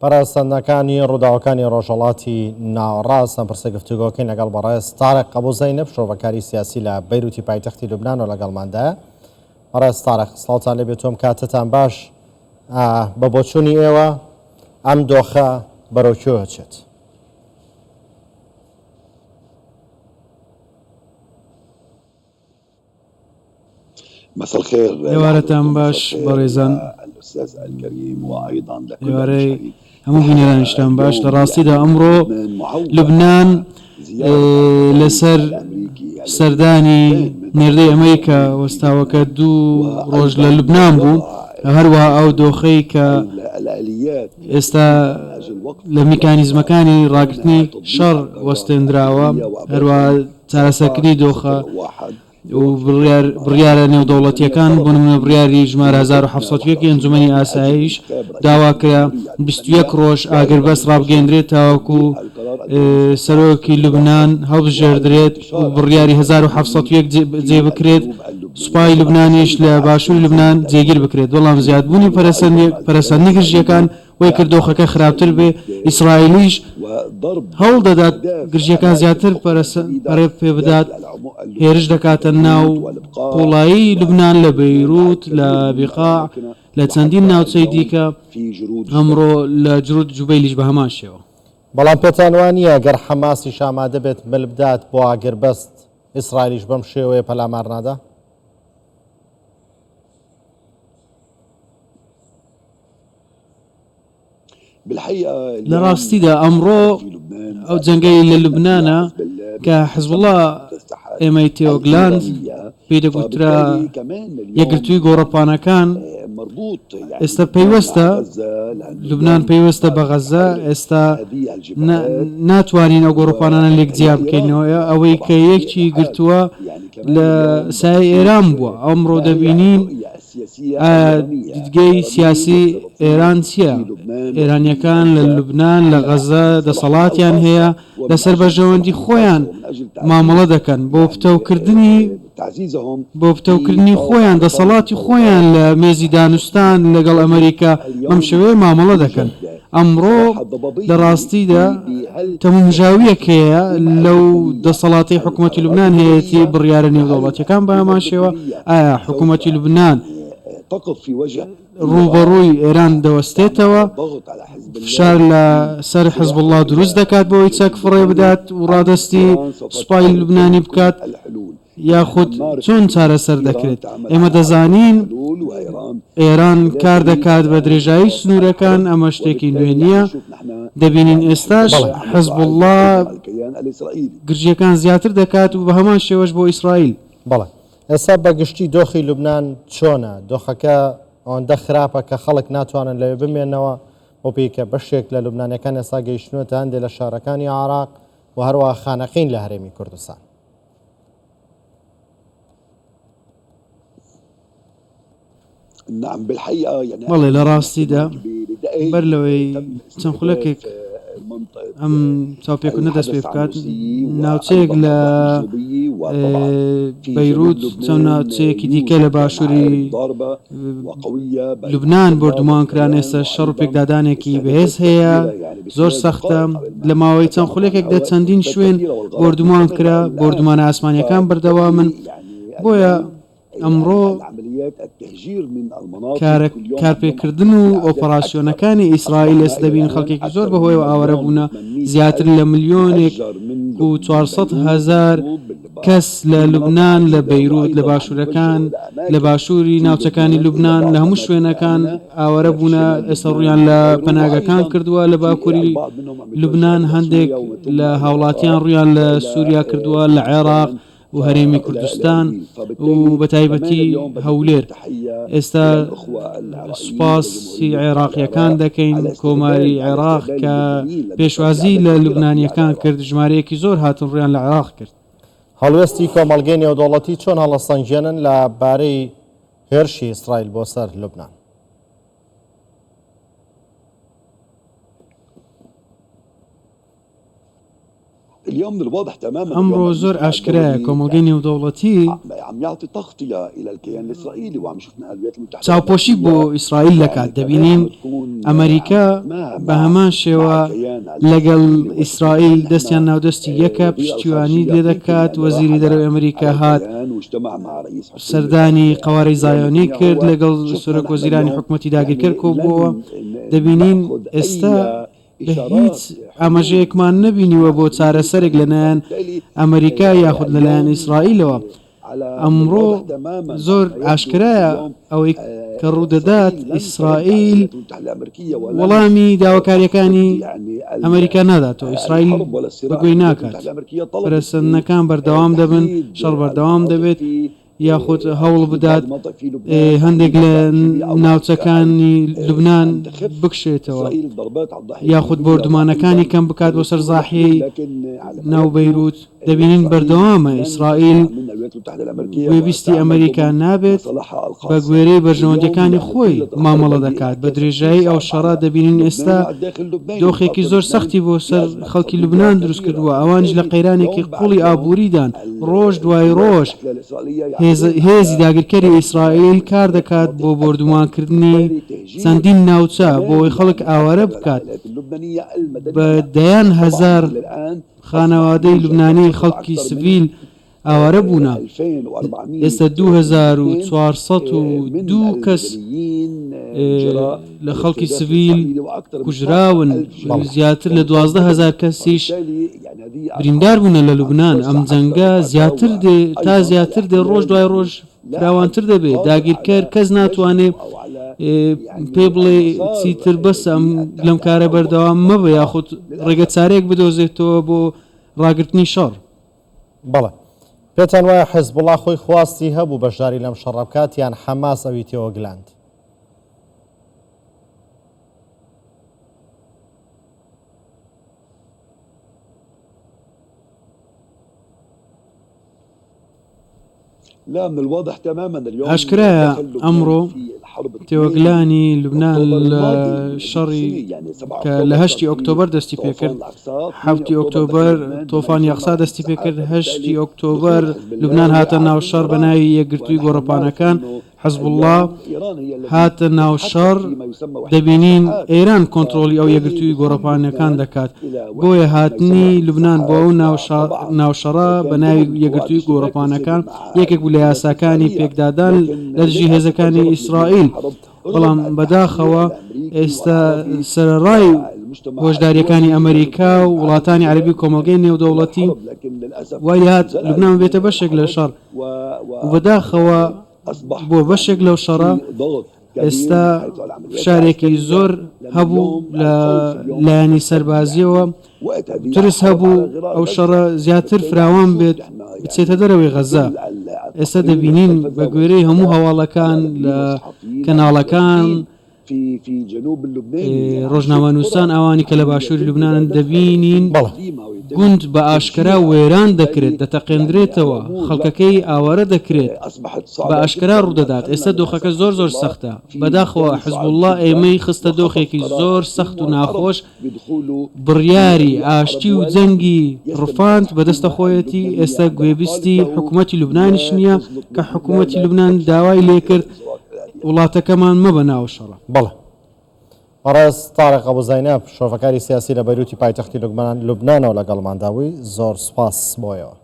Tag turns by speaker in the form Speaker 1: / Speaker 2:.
Speaker 1: پەرستەندەکانی ڕووداوەکانی ڕۆژهەڵاتی ناوەڕاست ئەم پرسە گفتوگۆکەین لەگەڵ بەڕێز تارق قەبوزەینب شۆڤەکاری سیاسی لە بەیروتی پایتەختی لوبنان و لەگەڵماندایە. بەڕێز تارق سڵاوتان لێبێت، تۆم کاتتان باش. بە بۆچوونی ئێوە ئەم دۆخە بەرەوکوێ ئەچێت؟
Speaker 2: ئێوارەتان باش بەڕێزان، ئێوارەی هەموو بینەرانیشتان باش. لە ڕاستیدا ئەمڕۆ لوبنان لەسەر سەردانی نێردەی ئەمریکا وەستاوەکە 2 ڕۆژ لە لوبنان بوو، هەروەها ئەو دۆخەی کە ئێستا لە میکانیزمەکانی ڕاگررتنی شەڕ وەستێنراوە، هەروە چارەسەرکردنی دۆخە و بڕیارە نێودەوڵەتیەکان بۆ نمونە بڕیاری ژمارە 1701 ئەنجومەنی ئاسایش داواکرا 21 ڕۆژ ئاگربەست ڕابگەندرێت تاوەکو سەرۆکی لوبنان هەڵبژێردرێت و بڕیاری 1701 جێ بکرێت، سوپای لوبنانیش لە باشووری لوبنان جێگیر بکرێت. بەڵام زیادبوونی پەرەسەندنی گرژیەکان وەی کرد دۆخەکە خراپتر بێ. ئیسرائیلیش هەوڵ دەدات گرژیەکان زیاتر پەرێ پێ بدات، هێرش دەکاتە ناو قوڵایی لوبنان لە بەیروت، لە بیقاع، لە چەندین ناوچەی دیکە، ئەمڕۆ لە جروود جوبەیلیش بە هەمان شێوە.
Speaker 1: بەڵام پێتان وانە گەر حەماسیش ئامادە بێت مل بدات بۆ ئاگربەست، ئیسرائیلیش بەم شێوەیە پەلامار نادا؟
Speaker 2: لە ڕاستیدا ئەمڕۆ ئەو جەنگەی لە لوبنانە کە حزبوڵڵا ئێمەی تێۆگلاند پێی دەگوترا یەکگرتووی گۆڕەپانەکان، ئێستا پەیوەستە لوبنان پەیوەستە بە غەزە، ئێستا ناتوانین ئەو گۆڕەپانانە لێک جیا بکەینەوە. ئەوەی کە یەکچی گرتووە لە سای ئێران بووە. ئەمڕۆ دەبینین دیدگەی سیاسی ئێران چییە؟ ئێرانیەکان لە لوبنان لە غەزە دەسەڵاتیان هەیە، لەسەر بەژەوەندی خۆیان مامەڵە دەکەن بۆ پتەوکردنی خۆیان، دەسەڵاتی خۆیان لە مێزی دانوستان لەگەڵ ئەمریکا ئەم شێوەیە مامەڵە دەکەن. ئەمڕۆ لە ڕاستیدا تەمومژاویەکەیە لەو دەسەڵاتی حکوومەتی لوبنان هەیەی بڕیارە نێودەوڵەتیەکان بە هەمان شێوە. ئایا حکوومەتی لوبنان ڕوبەڕووی ئێران دەوەستێتەوە، فشار لە سەر حزبوڵڵا دروست دەکات بۆی چەک فڕێ بدات و ڕادستی سوپای لوبنانی بکات، یاخود چۆن چارەسەر دەکرێت؟ ئێمە دەزانین ئێران کار دەکات بە درێژایی سنوورەکان، ئەمە شتێکی نوێ نییە. دەبینین ئێستاش حزبوڵڵا گرژیەکان زیاتر دەکات و بە هەمان شێوەش بۆ ئیسرائیل.
Speaker 1: بەڵێ ئێستا بەگشتی دۆخی لوبنان چۆنە؟ دۆخەکە ئەوەندە خراپە کە خەڵک ناتوانن لەوێ بمێنەوە، بۆ پێیکە بەشێک لە لوبنانەکان ئێستا گەیشتنوێتە هەندێک لە شارەکانی عێراق و هەروەها خانەقین لە هەرێمی کوردستان.
Speaker 2: بەڵێ لە ڕاستیدا بەر لەوەی چەند خولەکێک ئەم چاوپێکردنە دەست پێ بکات، ناوچەیەک لە بەیروت چەند ناوچەیەکی دیکە لە باشووری لوبنان بردومانکران. ئێستا شەڕ و پێکدادانێکی بەهێز هەیە، زۆر سەختە. لە ماوەی چەند خولێکێکدا چەندین شوێن بردومان کرا، بردومانە ئاسمانیەکان بەردەوامن. بۆیە ئەمڕۆ کارپێکردن و ئۆپەراسیۆنەکانی ئیسرائیل ئێستا دەبین خەڵکێکی زۆر بەهۆیەوە ئاوارە بوونە، زیاتر لە 1,400,000 کەس لە لوبنان، لە بەیروت، لە باشوورەکان، لە باشووری ناوچەکانی لوبنان، لە هەموو شوێنەکان ئاوارە بوونە. ئێستا ڕوویان لە پەناگەکان کردووە لە باکووری لوبنان، هەندێک لە هاوڵاتیان ڕوویان لە سووریا کردووە، لە عێراق و هەرێمی کوردستان و بەتایبەتی هەولێر. ئێستا سوپاسی عێراقیەکان دەکەین، کۆماری عێراق کە پێشوازی لە لوبنانیەکان کرد، ژمارەیەکی زۆر هاتن ڕویان لە عێراق کرد.
Speaker 1: هەڵوێستی کۆمەڵگەی نێودەوڵەتی چۆن هەڵەسەنگێنن لە بارەی هێرشی ئیسرائیل بۆ سەر لوبنان؟
Speaker 3: اليوم من الواضح تماما
Speaker 2: ئەمڕۆ زۆر ئاشکرایە کۆمەلگەی نێودەوڵەتی
Speaker 3: عم يعطي تغطية إلى الكيان الإسرائيلي وعم شفنا الولايات المتحدة
Speaker 2: چاوپۆشی بۆ ئیسرائیل دەکات. دەبینین ئەمریکا بە هەمان شێوە لەگەڵ ئیسرائیل دەستیان ناودەستی یەکە پشتیوانی لێ دەکات. وەزیری دەرەوەی ئەمریکا هات سەردانی قەوارەی زایۆنی کرد لەگەڵ سورەک وەزیرانی حکوومەتی داگیرکرد کۆبووەوە. دەبینین ئێستا بە هیچ ئاماژەیەکمان نەبینیوە بۆ چارەسەرێک لەلایەن ئەمریکا یاخود لەلایەن ئیسرائیلەوە. ئەمڕۆ زۆر ئاشکرایە ئەوەی کە ڕوودەدات ئیسرائیل وەڵامی داواکاریەکانی ئەمریکا ناداتەوە. ئیسرائیل بەگوێی ناکات. پەرەسەندنەکان بەردەوام دەبن، شەڕ بەردەوام دەبێت، یاخود هەوڵ بدات هەندێک لە ناوچەکانی لوبنان بکشێتەوە، یاخود بۆردومانەکانی کەم بکات بۆ سەر زاحیەی ناو بەیروت. دەبینین بەردەوامە ئیسرائیل گوێبیستی ئەمریکا نابێت، بە گوێرەی بەرژەوەندەکانی خۆی مامەڵە دەکات. بە درێژایی ئەو شەڕا دەبینین ئێستا دۆخێکی زۆر سەختی بۆ سەر خەڵکی لوبنان دروست کردووە. ئەوانش لە قەیرانێکی قوڵی ئابووریدان ڕۆژ دوای ڕۆژ هێزی داگیرکەری ئیسرائیل کار دەکات بۆ بۆردومانکردنی چەندین ناوچە بۆی خەڵک ئاوارە بکات. بە دەیان هەزار خانەوادەی لوبنانی خەڵکی سڤیل ئاوارە بوونە. ئێستا 2402 کەس لە خەڵکی سڤیل کوژراون، زیاتر لە 12000 کەسیش بریندار بوونە لە لوبنان. ئەم جەنگە زیاتر تا زیاتر دێ ڕۆژ دوای ڕۆژ فراوانتر دەبێت. داگیرکەر کەس ناتوانێت پێ بڵێ چیتر بەس لەم کارە بەردەوام مەبە یاخود ڕێگە چارێک بدۆزێتەوە بۆ ڕاگررتنی شەڕ.
Speaker 1: بەڵێ پێتان وایە حیزبوڵا خۆی خواستی هەبوو بەشداری لەم شەڕە بکات یان حەماس ئەوی تێوە گلاند؟
Speaker 2: ئاشکرایە ئەمڕۆ تێوەگلانی لوبنان لە شەڕی کە لە 8 ئۆکتۆبەر دەستی پێکرد. 7 ئۆکتۆبەر تۆفان یەخسا دەستی پێکرد. 8 ئۆکتۆبەر لوبنان هاتە ناو شەڕ بە ناوی یەکگرتووی گۆڕەپانەکان. حەزبوڵڵا هاتە ناو شەڕ. دەبینین ئێران کۆنتترۆلی ئەو یەکگرتووی گۆڕەپانەکان دەکات. بۆیە هاتنی لوبنان بۆ ئەو ناوشەڕە بە ناوی یەکگرتووی گۆڕەپانەکان یەکێک بوو لە یاساکانی پێکدادان لە دژی هێزەکانی ئیسرائیل. بەڵام بەداخەوە ئێستا سەرڕای هۆشداریەکانی ئەمریکا و وڵاتانی عەربی کۆمەلگەی نێودەوڵەتی وای هات لوبنان بێتە بەشێک لە شەڕ. بەداخەوە بۆ بەشێک لەو شەڕە ئێستا فشارێکی زۆر هەبوو لە لایەنی سەربازیەوە. ترس هەبوو ئەو شەڕە زیاتر فراوان بێت بچێتە دەرەوەی غەزا. ئێستا دەبینین بە گوێرەی هەموو هەواڵەکان لە کەناڵەکان ڕۆژنامە نووسان ئەوانی کە لە باشووری لوبنانن دەبینین گوند بە ئاشکرا وێران دەکرێت، دەتەقێندرێتەوە، خەڵکەکەی ئاوارە دەکرێت، بە ئاشکرا ڕوودەدات. ئێستا دۆخەکە زۆر زۆر سەختە. بەداخەوە حیزبوڵڵا ئێمەی خستە دۆخێکی زۆر سەخت و ناخۆش. بڕیاری ئاشتی و جەنگی ڕفاند بەدەستە خۆیەتی. ئێستا گوێبیستی حکوومەتی لوبنانیش نییە کە حکوومەتی لوبنان داوای لێکرد وڵاتەکەمان مەبە ناو شەڕە.
Speaker 1: بەڵێ بەڕێز تارق ئەبوزەینەب شۆڤەکاری سیاسی لە بەیروتی پایتەختی لوبنانەوە لەگەڵمانداوی زۆر سوپاس بۆیەوە.